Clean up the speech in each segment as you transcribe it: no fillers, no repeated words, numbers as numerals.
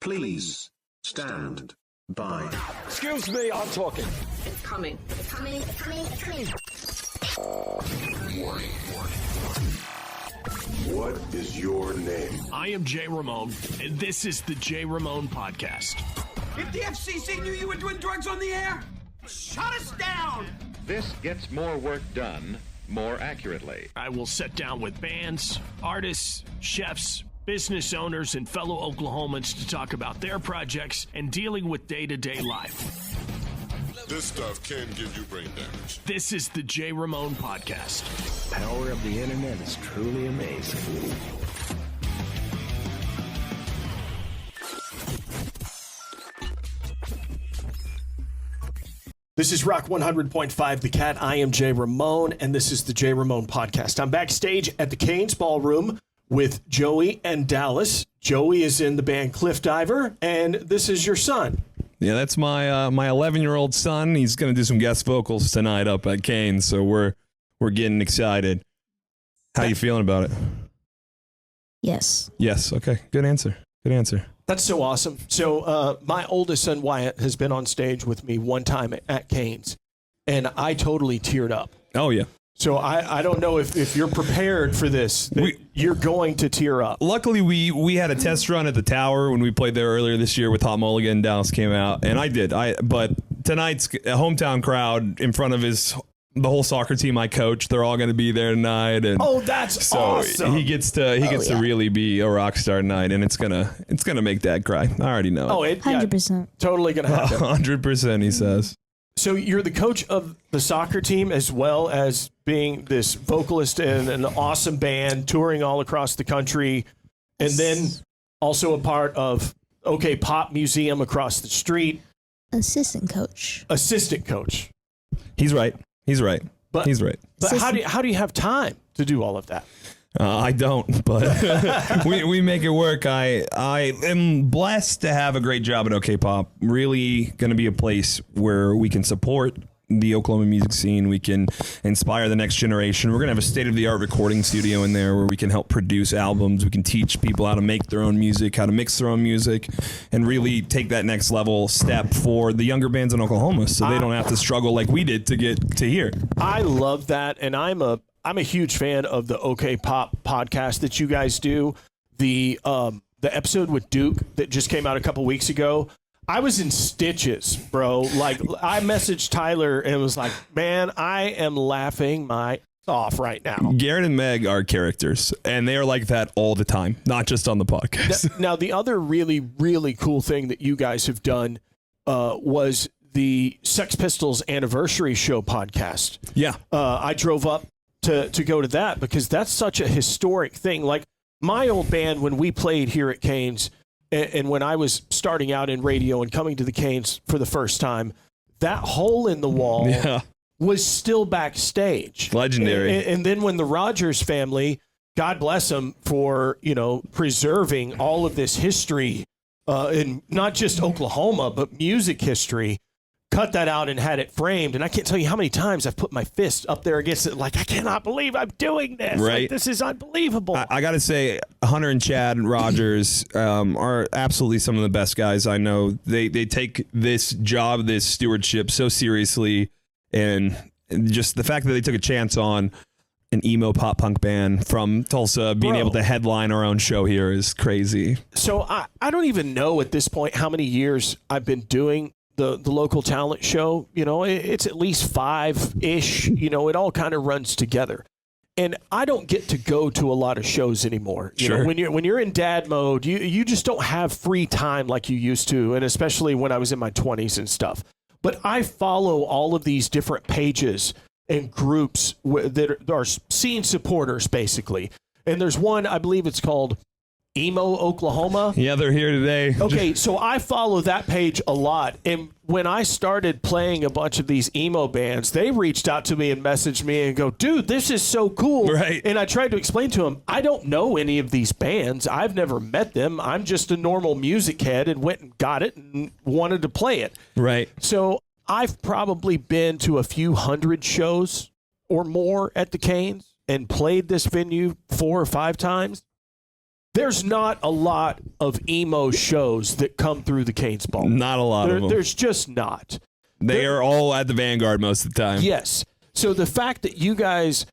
Please stand by. Excuse me, I'm talking. It's coming. It's coming. It's coming. It's coming. What is your name? I am Jay Ramone, and this is the Jay Ramone Podcast. If the FCC knew you were doing drugs on the air, shut us down! This gets more work done more accurately. I will sit down with bands, artists, chefs, business owners, and fellow Oklahomans to talk about their projects and dealing with day-to-day life. This stuff can give you brain damage. This is the Jay Ramone Podcast. Power of the internet is truly amazing. This is Rock 100.5 The Cat. I am Jay Ramone, and this is the Jay Ramone Podcast. I'm backstage at the Cains Ballroom with Joey and Dallas. Joey is in the band Cliffdiver, and this is your son. Yeah, that's my my 11-year-old son. He's going to do some guest vocals tonight up at Cains, so we're getting excited. How you feeling about it? Yes. Yes. Okay. Good answer. Good answer. That's so awesome. So my oldest son, Wyatt, has been on stage with me one time at Cains, and I totally teared up. Oh, yeah. So I don't know if you're prepared for this, you're going to tear up. Luckily, we had a test run at the Tower when we played there earlier this year with Hot Mulligan. Dallas came out, and I did. But tonight's a hometown crowd in front of the whole soccer team I coach. They're all going to be there tonight, and that's so awesome. he gets to really be a rock star tonight, and it's gonna make Dad cry. I already know. 100%. Totally gonna happen. 100%, he says. So you're the coach of the soccer team as well as being this vocalist in an awesome band touring all across the country, and then also a part of OK Pop Museum across the street. Assistant coach. He's right. But he's right. But how do you have time to do all of that? I don't, but we make it work. I am blessed to have a great job at OK Pop. Really going to be a place where we can support the Oklahoma music scene. We can inspire the next generation. We're going to have a state-of-the-art recording studio in there where we can help produce albums. We can teach people how to make their own music, how to mix their own music, and really take that next level step for the younger bands in Oklahoma so they don't have to struggle like we did to get to here. I love that, and I'm a huge fan of the OK Pop podcast that you guys do. The episode with Duke that just came out a couple weeks ago, I was in stitches, bro. Like, I messaged Tyler and was like, man, I am laughing my off right now. Garrett and Meg are characters, and they are like that all the time, not just on the podcast. Now, the other really, really cool thing that you guys have done was the Sex Pistols Anniversary Show podcast. Yeah. I drove up to go to that because that's such a historic thing. Like, my old band, when we played here at Cains, and when I was starting out in radio and coming to the Cains for the first time, that hole in the wall was still backstage. Legendary. And then when the Rogers family, God bless them for, preserving all of this history in not just Oklahoma, but music history, cut that out and had it framed. And I can't tell you how many times I've put my fist up there against it. Like, I cannot believe I'm doing this. Right. Like, this is unbelievable. I got to say, Hunter and Chad Rogers are absolutely some of the best guys I know. They take this job, this stewardship so seriously. And just the fact that they took a chance on an emo pop punk band from Tulsa being able to headline our own show here is crazy. So I don't even know at this point how many years I've been doing the local talent show. It's at least 5-ish. It all kind of runs together. And I don't get to go to a lot of shows anymore. You know, when you're in dad mode, you just don't have free time like you used to, and especially when I was in my 20s and stuff. But I follow all of these different pages and groups that are scene supporters, basically. And there's one, I believe it's called Emo Oklahoma. Yeah, they're here today. Okay, so I follow that page a lot. And when I started playing a bunch of these emo bands, they reached out to me and messaged me and go, dude, this is so cool. Right. And I tried to explain to them, I don't know any of these bands. I've never met them. I'm just a normal music head and went and got it and wanted to play it. Right. So I've probably been to a few hundred shows or more at the Cains and played this venue 4 or 5 times. there's not a lot of emo shows that come through the Cains Ballroom. Not a lot of them. There's just not. They are all at the Vanguard most of the time. Yes. So the fact that you guys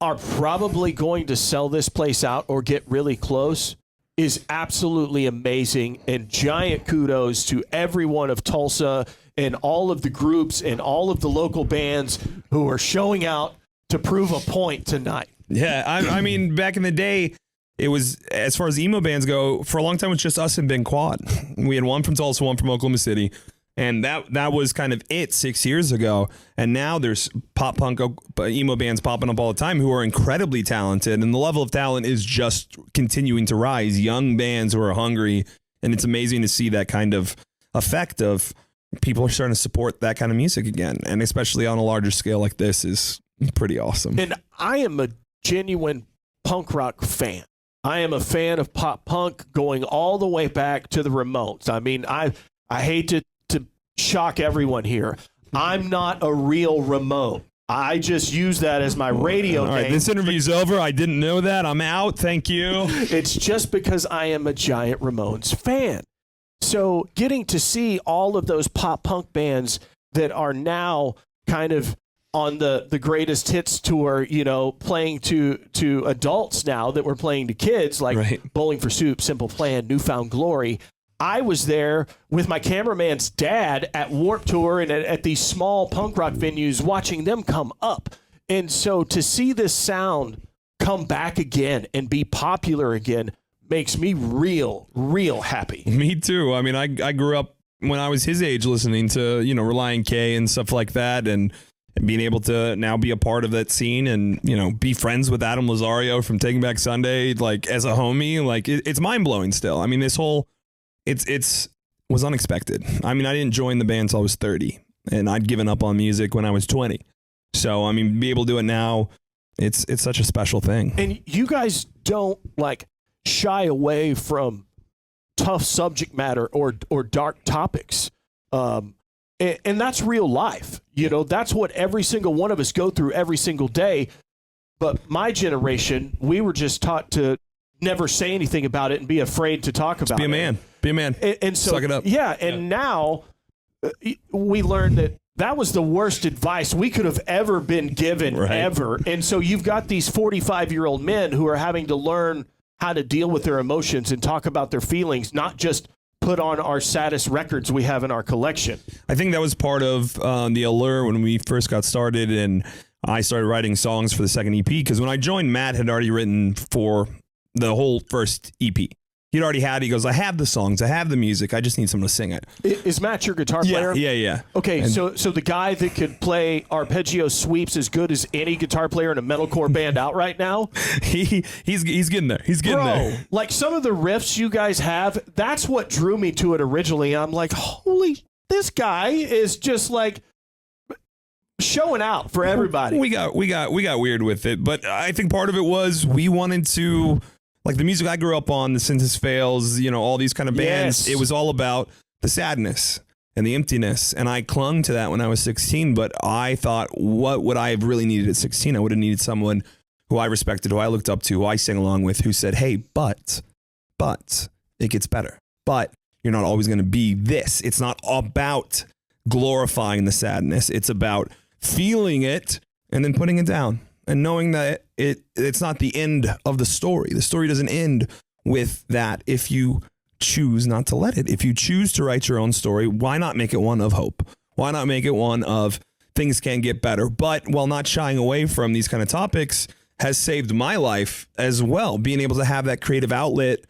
are probably going to sell this place out or get really close is absolutely amazing, and giant kudos to everyone of Tulsa and all of the groups and all of the local bands who are showing out to prove a point tonight. Yeah, I mean, back in the day, it was, as far as emo bands go, for a long time, it was just us and Ben Quad. We had one from Tulsa, one from Oklahoma City. And that was kind of it 6 years ago. And now there's pop punk emo bands popping up all the time who are incredibly talented. And the level of talent is just continuing to rise. Young bands who are hungry. And it's amazing to see that kind of effect of people are starting to support that kind of music again. And especially on a larger scale like this is pretty awesome. And I am a genuine punk rock fan. I am a fan of pop punk going all the way back to the Ramones. I mean, I hate to shock everyone here. I'm not a real Ramone. I just use that as my radio name. All right, this interview's over. I didn't know that. I'm out. Thank you. It's just because I am a giant Ramones fan. So getting to see all of those pop punk bands that are now kind of on the greatest hits tour, you know, playing to adults now that we're playing to kids, like right. Bowling for Soup, Simple Plan, Newfound Glory. I was there with my cameraman's dad at Warped Tour and at these small punk rock venues watching them come up. And so to see this sound come back again and be popular again makes me real happy. Me too. I mean, I grew up when I was his age listening to, you know, Reliant K and stuff like that, and being able to now be a part of that scene and, you know, be friends with Adam Lazario from Taking Back Sunday, like as a homie, like it's mind blowing still. I mean, this whole It's was unexpected. I mean, I didn't join the band until I was 30, and I'd given up on music when I was 20. So, I mean, be able to do it now, it's such a special thing. And you guys don't like shy away from tough subject matter or dark topics. And that's real life. You know, that's what every single one of us go through every single day. But my generation, we were just taught to never say anything about it and be afraid to talk about it. Be a man. Be a man. And so, suck it up. Yeah. And now we learned that was the worst advice we could have ever been given, right. ever. And so you've got these 45-year-old men who are having to learn how to deal with their emotions and talk about their feelings, not just put on our saddest records we have in our collection. I think that was part of the allure when we first got started, and I started writing songs for the second EP, because when I joined, Matt had already written for the whole first EP. He'd already had, he goes, I have the songs, I have the music, I just need someone to sing it. Is Matt your guitar player? Yeah. Okay, and so the guy that could play arpeggio sweeps as good as any guitar player in a metalcore band out right now? He's getting there. He's getting there. Like some of the riffs you guys have, that's what drew me to it originally. I'm like, holy, this guy is just like showing out for everybody. We got weird with it, but I think part of it was we wanted to, like the music I grew up on, the Synthesis Fails, you know, all these kind of bands, It was all about the sadness and the emptiness. And I clung to that when I was 16, but I thought, what would I have really needed at 16? I would have needed someone who I respected, who I looked up to, who I sang along with, who said, hey, but it gets better. But you're not always going to be this. It's not about glorifying the sadness. It's about feeling it and then putting it down. And knowing that it's not the end of the story. The story doesn't end with that if you choose not to let it. If you choose to write your own story, why not make it one of hope? Why not make it one of things can get better? But while not shying away from these kind of topics has saved my life as well. Being able to have that creative outlet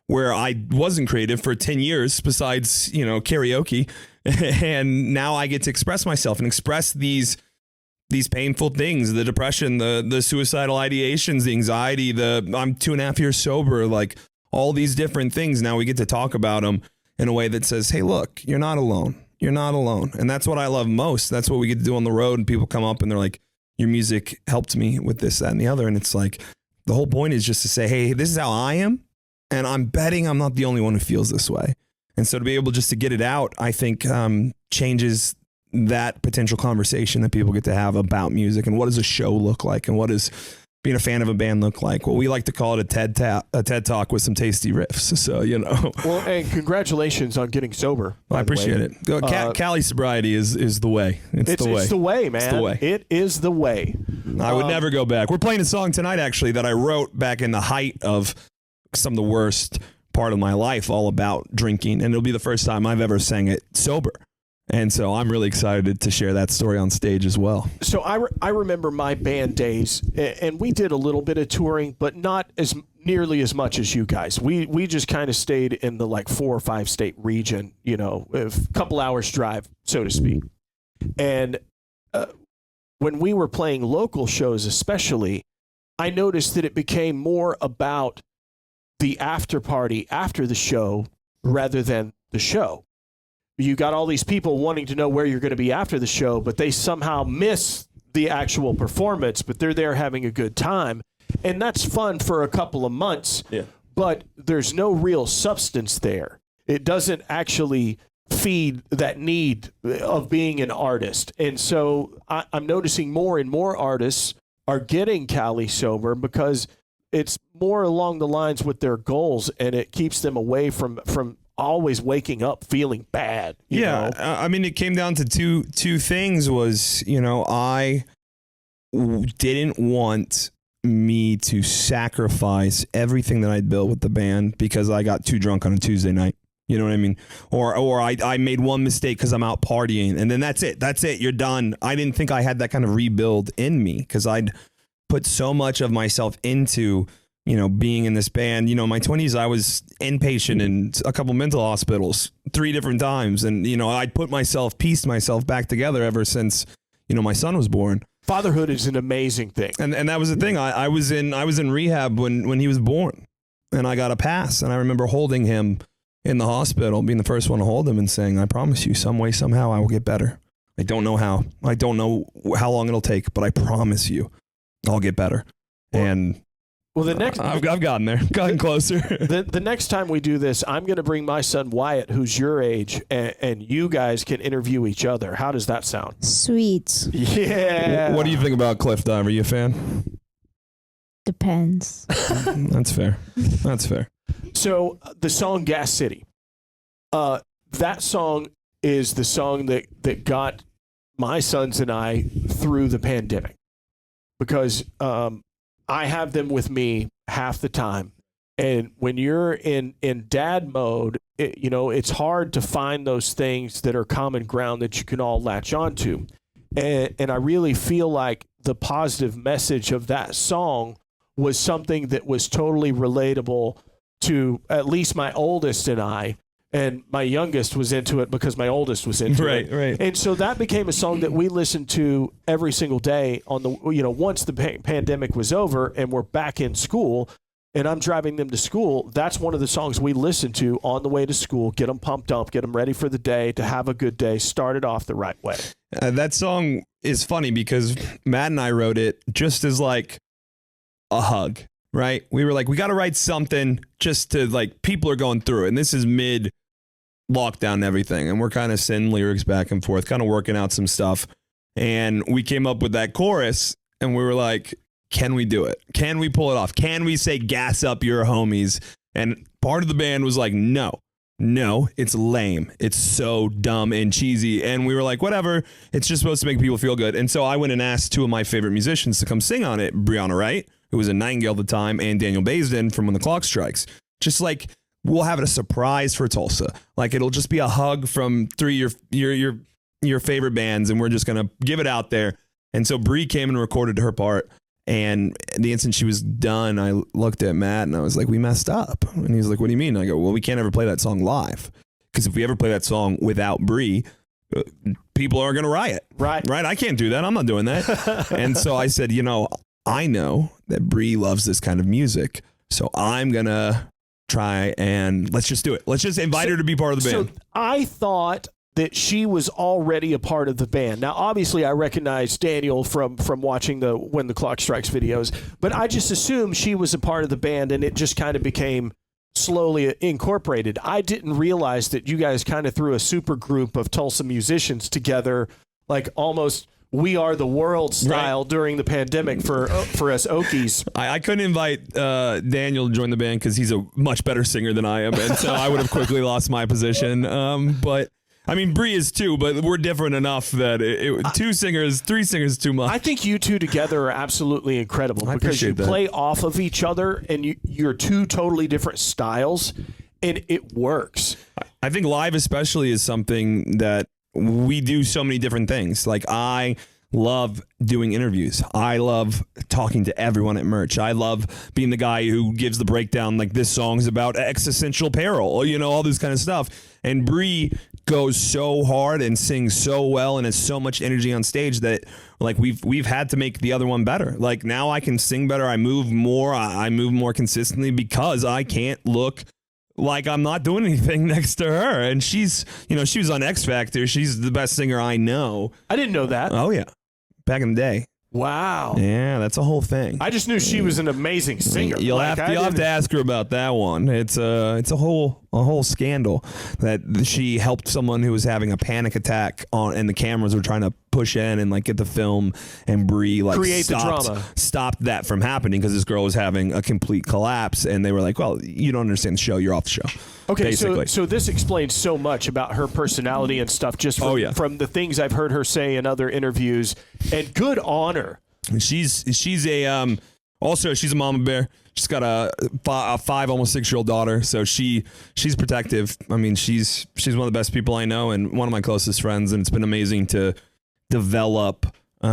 where I wasn't creative for 10 years besides, you know, karaoke. And now I get to express myself and express these painful things, the depression, the suicidal ideations, the anxiety, I'm 2.5 years sober, like all these different things. Now we get to talk about them in a way that says, hey, look, you're not alone. You're not alone. And that's what I love most. That's what we get to do on the road. And people come up and they're like, your music helped me with this, that, and the other. And it's like, the whole point is just to say, hey, this is how I am. And I'm betting I'm not the only one who feels this way. And so to be able just to get it out, I think changes that potential conversation that people get to have about music and what does a show look like and what does being a fan of a band look like? Well, we like to call it a TED Talk with some tasty riffs. So, you know. Well, and congratulations on getting sober. I appreciate it. Cali sobriety is the way. It's the way. It's the way, man. It's the way. It is the way. I would never go back. We're playing a song tonight, actually, that I wrote back in the height of some of the worst part of my life, all about drinking. And it'll be the first time I've ever sang it sober. And so I'm really excited to share that story on stage as well. So I remember my band days, and we did a little bit of touring, but not as nearly as much as you guys. We just kind of stayed in the like 4 or 5 state region, you know, a couple hours drive, so to speak. And when we were playing local shows especially, I noticed that it became more about the after party after the show rather than the show. You got all these people wanting to know where you're going to be after the show, but they somehow miss the actual performance, but they're there having a good time. And that's fun for a couple of months, but there's no real substance there. It doesn't actually feed that need of being an artist. And so I'm noticing more and more artists are getting Cali sober because it's more along the lines with their goals, and it keeps them away from always waking up feeling bad. You know? I mean, it came down to two things. Was, you know, I didn't want me to sacrifice everything that I'd built with the band because I got too drunk on a Tuesday night. You know what I mean? Or I made one mistake because I'm out partying, and then that's it. You're done. I didn't think I had that kind of rebuild in me because I'd put so much of myself into, you know, being in this band. You know, in my 20s, I was inpatient in a couple mental hospitals 3 different times. And, you know, I'd pieced myself back together ever since, you know, my son was born. Fatherhood is an amazing thing. And that was the thing. I was in rehab when he was born, and I got a pass. And I remember holding him in the hospital, being the first one to hold him and saying, I promise you, some way, somehow I will get better. I don't know how. I don't know how long it'll take, but I promise you I'll get better. Well, the next I've gotten there, gotten closer. The next time we do this, I'm going to bring my son Wyatt, who's your age, and you guys can interview each other. How does that sound? Sweet. Yeah. What do you think about Cliffdiver? Are you a fan? Depends. That's fair. That's fair. So the song Gas City, that song is the song that got my sons and I through the pandemic, because I have them with me half the time. And when you're in dad mode, you know, it's hard to find those things that are common ground that you can all latch onto. And I really feel like the positive message of that song was something that was totally relatable to at least my oldest and I. And my youngest was into it because my oldest was into it. Right. And so that became a song that we listened to every single day on the, you know, once the pandemic was over and we're back in school and I'm driving them to school, that's one of the songs we listen to on the way to school, get them pumped up, get them ready for the day, to have a good day, start it off the right way. That song is funny because Matt and I wrote it just as like a hug, right? We were like, we got to write something just to, like, people are going through it. And this is mid lockdown and everything, and we're kind of sending lyrics back and forth, kind of working out some stuff, and we came up with that chorus, and we were like, can we do it? Can we pull it off? Can we say gas up your homies? And part of the band was like, no, it's lame, it's so dumb and cheesy. And we were like, whatever, it's just supposed to make people feel good. And so I went and asked 2 of my favorite musicians to come sing on it, Brianna Wright, who was in Nightingale at the time, and Daniel Baisden from When the Clock Strikes. Just like, we'll have it a surprise for Tulsa. Like, it'll just be a hug from 3 your favorite bands, and we're just gonna give it out there. And so Bree came and recorded her part, and the instant she was done, I looked at Matt and I was like, we messed up. And he was like, what do you mean? And I go, well, we can't ever play that song live, because if we ever play that song without Bree, people are gonna riot. Right? I can't do that. I'm not doing that. And so I said, you know, I know that Bree loves this kind of music, so I'm gonna try and let's just do it. Let's just invite her to be part of the band. So I thought that she was already a part of the band. Now, obviously, I recognize Daniel from watching the When the Clock Strikes videos, but I just assumed she was a part of the band, and it just kind of became slowly incorporated. I didn't realize that you guys kind of threw a super group of Tulsa musicians together, like almost We Are the World style during the pandemic for us Okies. I couldn't invite Daniel to join the band because he's a much better singer than I am, and so I would have quickly lost my position. But I mean, Bree is too, but we're different enough that 3 singers is too much. I think you two together are absolutely incredible because you play off of each other, and you're 2 totally different styles, and it works. I think live especially is something that we do so many different things. Like, I love doing interviews. I love talking to everyone at merch. I love being the guy who gives the breakdown, like, this song's about existential peril, you know, all this kind of stuff. And Bree goes so hard and sings so well and has so much energy on stage that, like, we've had to make the other one better. Like, now I can sing better. I move more. I move more consistently because I can't look like I'm not doing anything next to her. And she's, you know, she was on X Factor. She's the best singer I know. I didn't know that. Oh, yeah. Back in the day. Wow. Yeah, that's a whole thing. I just knew she was an amazing singer. You'll have to ask her about that one. It's a whole scandal that she helped someone who was having a panic attack and the cameras were trying to push in and, like, get the film, and Bree, like, create the drama. Stopped that from happening because this girl was having a complete collapse, and they were like, "Well, you don't understand the show. You're off the show." Okay, so this explains so much about her personality and stuff just from the things I've heard her say in other interviews, and good on her. She's a also she's a mama bear. She's got a 5, almost 6-year-old daughter, so she's protective. I mean, she's one of the best people I know and one of my closest friends, and it's been amazing to develop what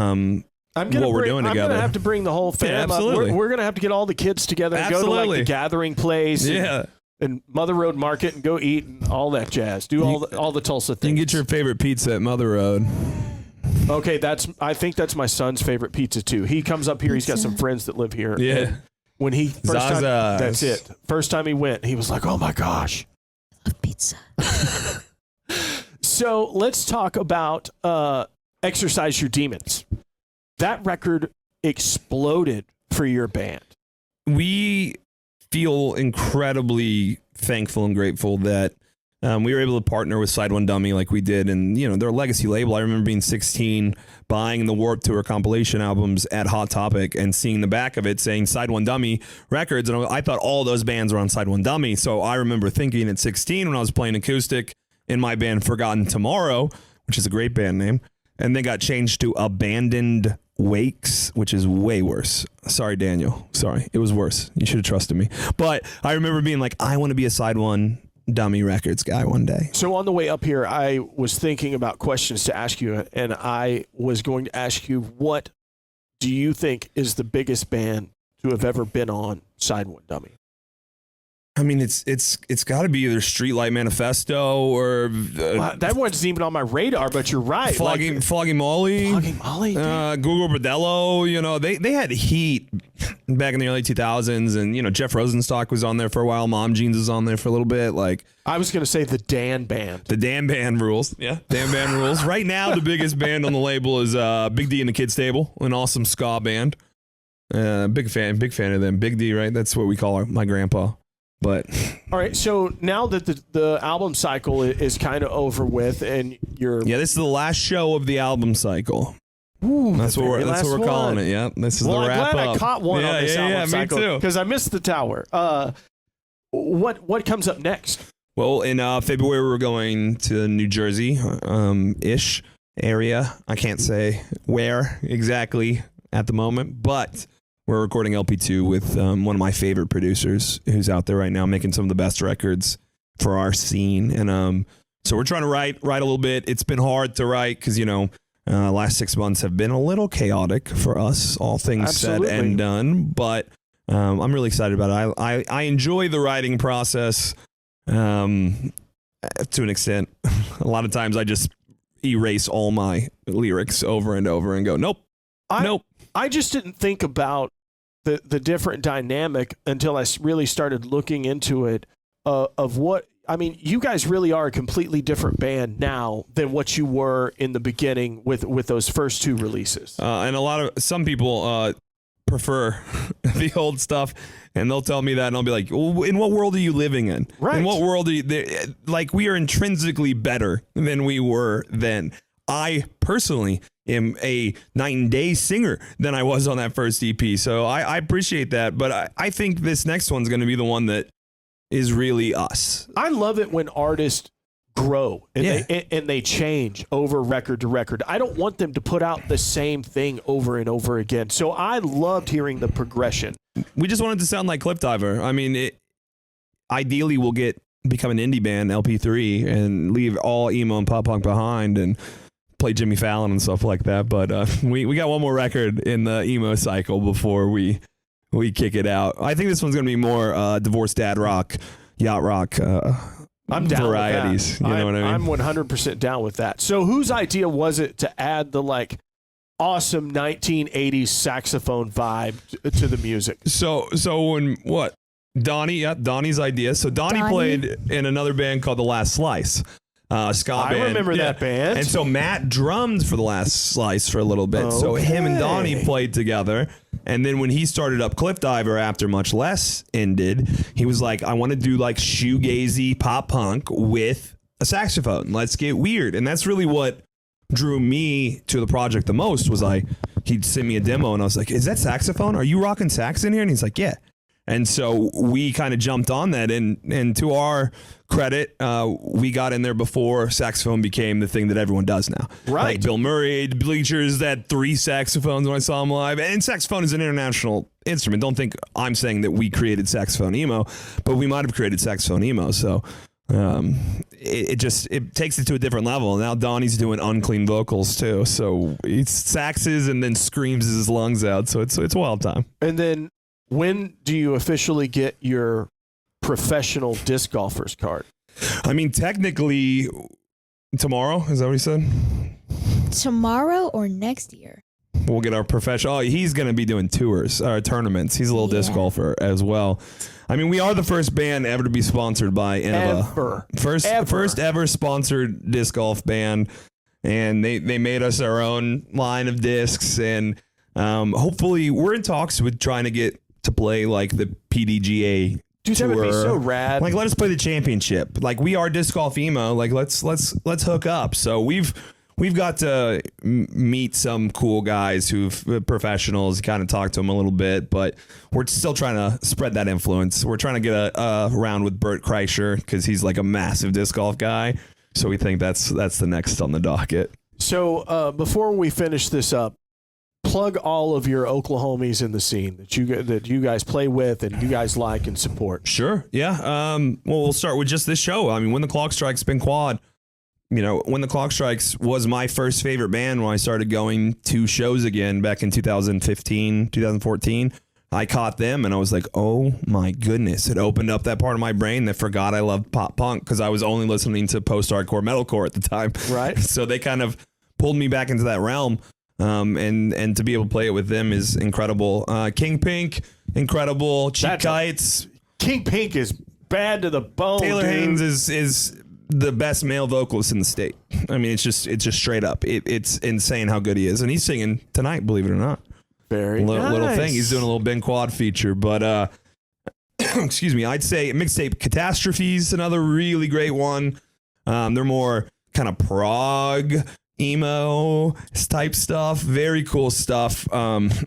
we're doing together. I'm going to have to bring the whole fam up. We're going to have to get all the kids together and go to, like, the gathering place. Yeah. And Mother Road Market and go eat and all that jazz. Do all the Tulsa things. You can get your favorite pizza at Mother Road. Okay, I think that's my son's favorite pizza too. He comes up here. He's got some friends that live here. Yeah. When he that's it. First time he went, he was like, "Oh my gosh, I love pizza." So let's talk about "Exercise Your Demons." That record exploded for your band. We feel incredibly thankful and grateful that we were able to partner with Side One Dummy like we did, and, you know, they're a legacy label. I remember being 16, buying the Warped Tour compilation albums at Hot Topic and seeing the back of it saying Side One Dummy Records, and I thought all those bands were on Side One Dummy. So I remember thinking at 16 when I was playing acoustic in my band Forgotten Tomorrow, which is a great band name, and then got changed to Abandoned Wakes, which is way worse. Sorry, Daniel. Sorry. It was worse. You should have trusted me. But I remember being like, I want to be a Side One Dummy Records guy one day. So on the way up here, I was thinking about questions to ask you, and I was going to ask you, what do you think is the biggest band to have ever been on Side One Dummy? I mean, it's got to be either Streetlight Manifesto or that wasn't even on my radar. But you're right. Flogging Molly, Google Bordello. You know, they had heat back in the early 2000s, and, you know, Jeff Rosenstock was on there for a while. Mom Jeans was on there for a little bit. Like, I was going to say the Dan Band. The Dan Band rules. Yeah, Dan Band rules. Right now, the biggest band on the label is Big D and the Kids Table, an awesome ska band. Big fan of them. Big D, right? That's what we call my grandpa. But all right, so now that the album cycle is kind of over with, and this is the last show of the album cycle. Ooh, that's what we're calling it. Yeah, this is the wrap I'm glad up. I caught one on this album cycle. Me too. Because I missed the tower. What comes up next? Well, in February we're going to New Jersey, ish area. I can't say where exactly at the moment, but we're recording LP2 with one of my favorite producers who's out there right now making some of the best records for our scene. And so we're trying to write a little bit. It's been hard to write because, you know, last 6 months have been a little chaotic for us, all things said and done. But I'm really excited about it. I enjoy the writing process to an extent. A lot of times I just erase all my lyrics over and over and go, nope. I just didn't think about the different dynamic until I really started looking into it of what, I mean, you guys really are a completely different band now than what you were in the beginning with those first 2 releases. And some people prefer the old stuff, and they'll tell me that, and I'll be like, well, in what world are you living in? Right. In what world are you, like, we are intrinsically better than we were then. I personally am a night and day singer than I was on that first EP. So I appreciate that. But I think this next one's going to be the one that is really us. I love it when artists grow and they change over record to record. I don't want them to put out the same thing over and over again. So I loved hearing the progression. We just wanted to sound like Cliffdiver. I mean, ideally we'll become an indie band, LP3, and leave all emo and pop punk behind and play Jimmy Fallon and stuff like that. But we got one more record in the emo cycle before we kick it out. I think this one's going to be more divorced dad rock, yacht rock. I'm down varieties. With that. You know what I mean? I'm 100% down with that. So whose idea was it to add the awesome 1980s saxophone vibe to the music? So when what? Donnie's idea. So Donnie played in another band called The Last Slice. Ska band. I remember that band. And so Matt drummed for The Last Slice for a little bit. So him and Donnie played together. And then when he started up Cliffdiver after Much Less ended, he was like, I want to do shoegazy pop punk with a saxophone. Let's get weird. And that's really what drew me to the project the most was he'd send me a demo and I was like, is that saxophone? Are you rocking sax in here? And he's like, yeah. And so we kind of jumped on that, and to our credit, we got in there before saxophone became the thing that everyone does now. Right. Like Bill Murray, the Bleachers, had 3 saxophones when I saw him live. And saxophone is an international instrument. Don't think I'm saying that we created saxophone emo, but we might have created saxophone emo. So it takes it to a different level. Now Donnie's doing unclean vocals too. So he saxes and then screams his lungs out. So it's a wild time. And then when do you officially get your professional disc golfer's card? I mean, technically, tomorrow. Is that what he said? Tomorrow or next year? We'll get our professional. Oh, he's going to be doing tournaments. He's a little disc golfer as well. I mean, we are the first band ever to be sponsored by Innova. First ever sponsored disc golf band. And they made us our own line of discs. And hopefully, we're in talks with trying to get to play the PDGA Dude, tour. that would be so rad. Let us play the championship. We are disc golf emo. Let's hook up. So we've got to meet some cool guys who've professionals, kind of talk to them a little bit, but we're still trying to spread that influence. We're trying to get a round with Bert Kreischer because he's a massive disc golf guy. So we think that's the next on the docket. So before we finish this up, plug all of your Oklahomies in the scene that you guys play with and you guys like and support. Sure. Yeah. Well, we'll start with just this show. I mean, When the Clock Strikes, been quad. When the Clock Strikes was my first favorite band when I started going to shows again back in 2014. I caught them and I was like, oh my goodness. It opened up that part of my brain that forgot I loved pop punk because I was only listening to post-hardcore metalcore at the time. Right. So they kind of pulled me back into that realm. And to be able to play it with them is incredible. King Pink, incredible. Cheap Kites. King Pink is bad to the bone. Taylor dude. Haynes is the best male vocalist in the state. I mean, it's just straight up. It's insane how good he is, and he's singing tonight. Believe it or not. Very nice. Little thing. He's doing a little Ben Quad feature, but excuse me. I'd say mixtape Catastrophes, another really great one. They're more kind of prog emo type stuff. Very cool stuff.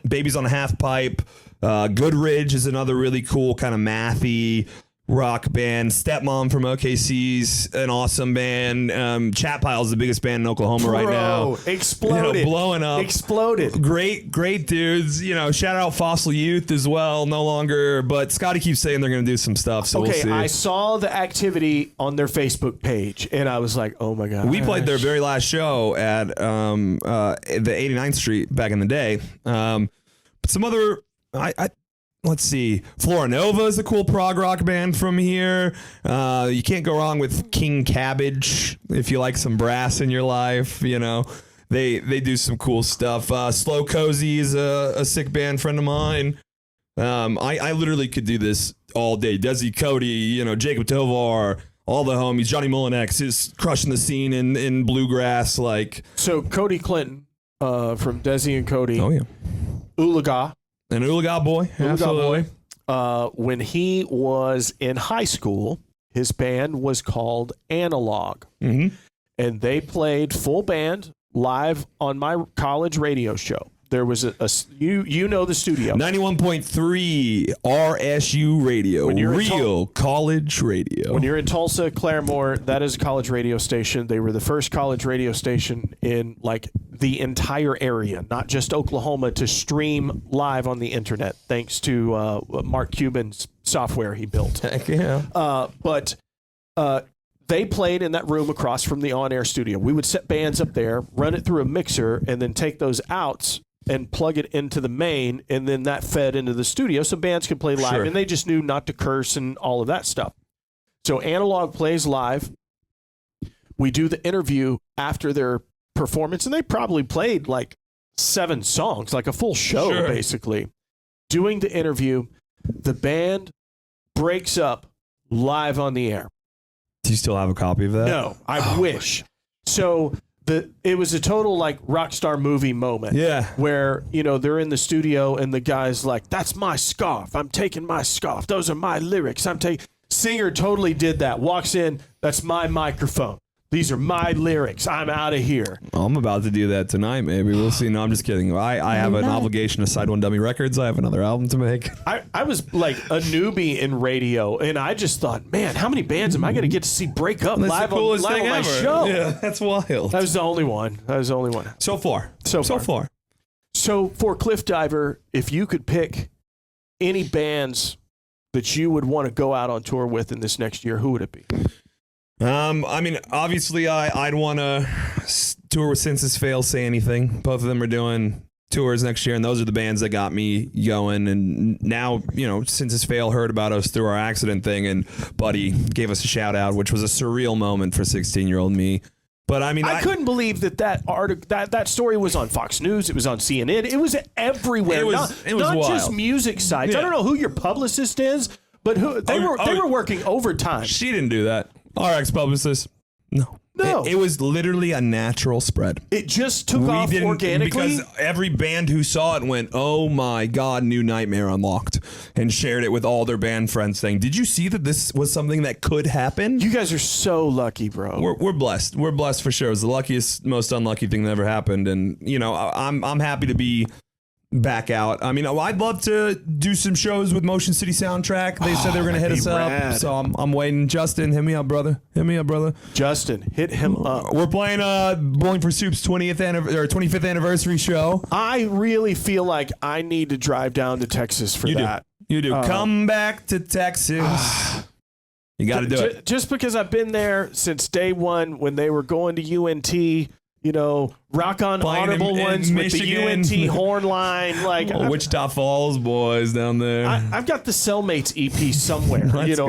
Babies on a Half Pipe. Goodridge is another really cool kind of mathy rock band. Stepmom from OKC's an awesome band. Chat Pile's the biggest band in Oklahoma right now. Exploded. Blowing up. Exploded. Great dudes. Shout out Fossil Youth as well. No longer, but Scotty keeps saying they're going to do some stuff. So we'll see. I saw the activity on their Facebook page and I was like, oh my God. We played their very last show at the 89th Street back in the day. But some other, let's see. Flora Nova is a cool prog rock band from here. You can't go wrong with King Cabbage if you like some brass in your life. They do some cool stuff. Slow Cozy is a sick band friend of mine. I literally could do this all day. Desi Cody, Jacob Tovar, all the homies. Johnny Mullinex is crushing the scene in bluegrass. So Cody Clinton from Desi and Cody. Oh yeah. Ulaga. An Ulaga boy. Absolutely. When he was in high school, his band was called Analog. Mm-hmm. And they played full band live on my college radio show. There was you know the studio. 91.3 RSU radio, real college radio. When you're in Tulsa, Claremore, that is a college radio station. They were the first college radio station in like the entire area, not just Oklahoma, to stream live on the internet, thanks to Mark Cuban's software he built. Heck yeah. But they played in that room across from the on-air studio. We would set bands up there, run it through a mixer, and then take those outs and plug it into the main, and then that fed into the studio so bands could play live. Sure. And they just knew not to curse and all of that stuff. So Analog plays live. We do the interview after their performance, and they probably played like 7 songs, like a full show, basically. Doing the interview, the band breaks up live on the air. Do you still have a copy of that? No, I wish. So it was a total like rock star movie moment. Yeah. Where, they're in the studio and the guy's like, that's my scarf. I'm taking my scarf. Those are my lyrics. Singer totally did that. Walks in. That's my microphone. These are my lyrics. I'm out of here. I'm about to do that tonight, maybe. We'll see. No, I'm just kidding. I have an obligation to Side One Dummy Records. I have another album to make. I was like a newbie in radio, and I just thought, man, how many bands am I going to get to see break up live on my show? Yeah, that's wild. That was the only one. So far. So for Cliffdiver, if you could pick any bands that you would want to go out on tour with in this next year, who would it be? Obviously, I'd want to tour with Census Fail, Say Anything. Both of them are doing tours next year, and those are the bands that got me going. And now, Census Fail heard about us through our accident thing, and Buddy gave us a shout out, which was a surreal moment for 16-year-old me. But I couldn't believe that story was on Fox News. It was on CNN. It was everywhere. It was not wild. Just music sites. Yeah. I don't know who your publicist is, but they were working overtime. She didn't do that. Our ex-publicist, no. It was literally a natural spread. It just took off organically. Because every band who saw it went, oh my God, New Nightmare unlocked, and shared it with all their band friends saying, did you see that this was something that could happen? You guys are so lucky, bro. We're blessed. We're blessed for sure. It was the luckiest, most unlucky thing that ever happened. And, I'm happy to be back out. I'd love to do some shows with Motion City Soundtrack. They said they were going to hit us up, so I'm waiting. Justin, hit me up, brother. Justin, hit him up. We're playing Bowling for Soup's 25th anniversary show. I really feel like I need to drive down to Texas for that. You do. Come back to Texas. You got to do it. Just because I've been there since day one when they were going to UNT. Rock on playing Honorable Ones with the UNT horn line. Wichita Falls boys down there. I've got the Cellmates EP somewhere,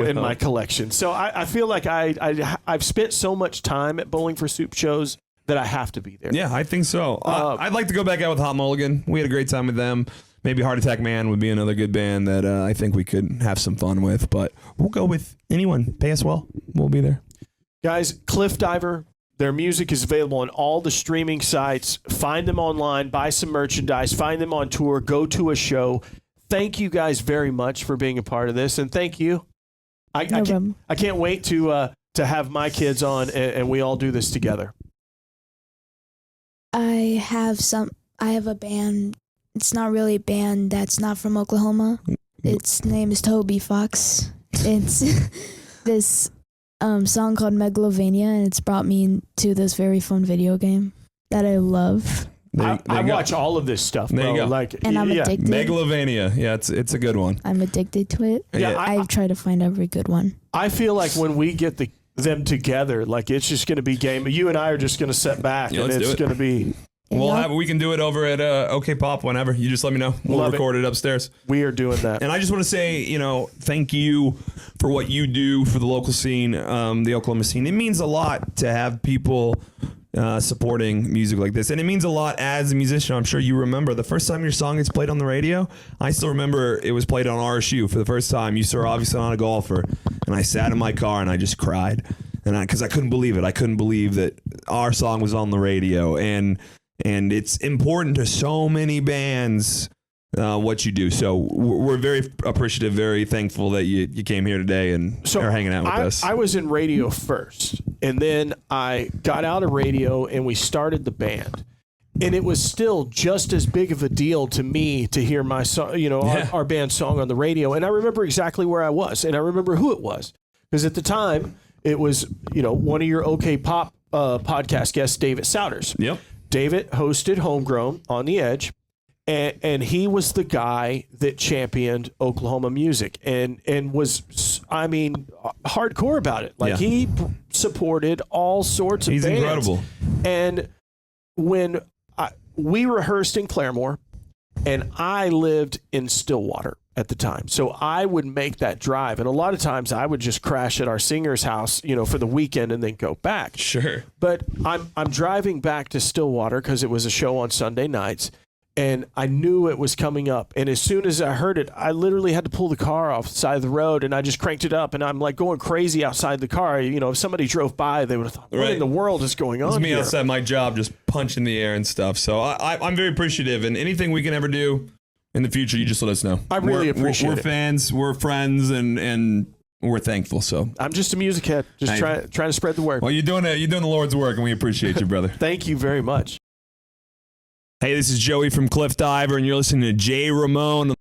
in my collection. So I feel like I've spent so much time at Bowling for Soup shows that I have to be there. Yeah, I think so. I'd like to go back out with Hot Mulligan. We had a great time with them. Maybe Heart Attack Man would be another good band that I think we could have some fun with. But we'll go with anyone. Pay us well. We'll be there. Guys, Cliffdiver. Their music is available on all the streaming sites. Find them online, buy some merchandise, find them on tour, go to a show. Thank you guys very much for being a part of this, and thank you. I can't wait to have my kids on and we all do this together. I have a band. It's not really a band that's not from Oklahoma. Its name is Toby Fox. It's this song called Megalovania, and it's brought me to this very fun video game that I love. I watch all of this stuff, bro. I'm addicted. Megalovania. Yeah, it's a good one. I'm addicted to it. Yeah, I try to find every good one. I feel like when we get them together, like it's just going to be game. You and I are just going to sit back, and it's going to be. We can do it over at OK Pop whenever. You just let me know. We'll record it upstairs. We are doing that. And I just want to say, thank you for what you do for the local scene, the Oklahoma scene. It means a lot to have people supporting music like this. And it means a lot as a musician. I'm sure you remember the first time your song gets played on the radio. I still remember it was played on RSU for the first time. You were obviously not a golfer. And I sat in my car and I just cried. Because I couldn't believe it. I couldn't believe that our song was on the radio. And it's important to so many bands what you do. So we're very appreciative, very thankful that you came here today and are hanging out with us. I was in radio first, and then I got out of radio and we started the band. And it was still just as big of a deal to me to hear my song, our band song on the radio. And I remember exactly where I was, and I remember who it was. Because at the time, it was, one of your OK Pop podcast guests, David Souders. Yep. David hosted Homegrown on the Edge. And he was the guy that championed Oklahoma music and was, hardcore about it. Like he supported all sorts of bands. He's incredible. And when we rehearsed in Claremore, and I lived in Stillwater at the time, so I would make that drive. And a lot of times I would just crash at our singer's house, for the weekend and then go back. Sure. But I'm driving back to Stillwater because it was a show on Sunday nights. And I knew it was coming up. And as soon as I heard it, I literally had to pull the car off the side of the road, and I just cranked it up. And I'm like going crazy outside the car. If somebody drove by, they would have thought, what in the world is going on here? It's me here? outside my job just punching the air and stuff. So I'm very appreciative. And anything we can ever do in the future, you just let us know. I really appreciate it. We're fans, we're friends, and we're thankful. So I'm just a music head, just trying to spread the word. Well, you're doing the Lord's work, and we appreciate you, brother. Thank you very much. Hey, this is Joey from Cliffdiver, and you're listening to Jay Ramone.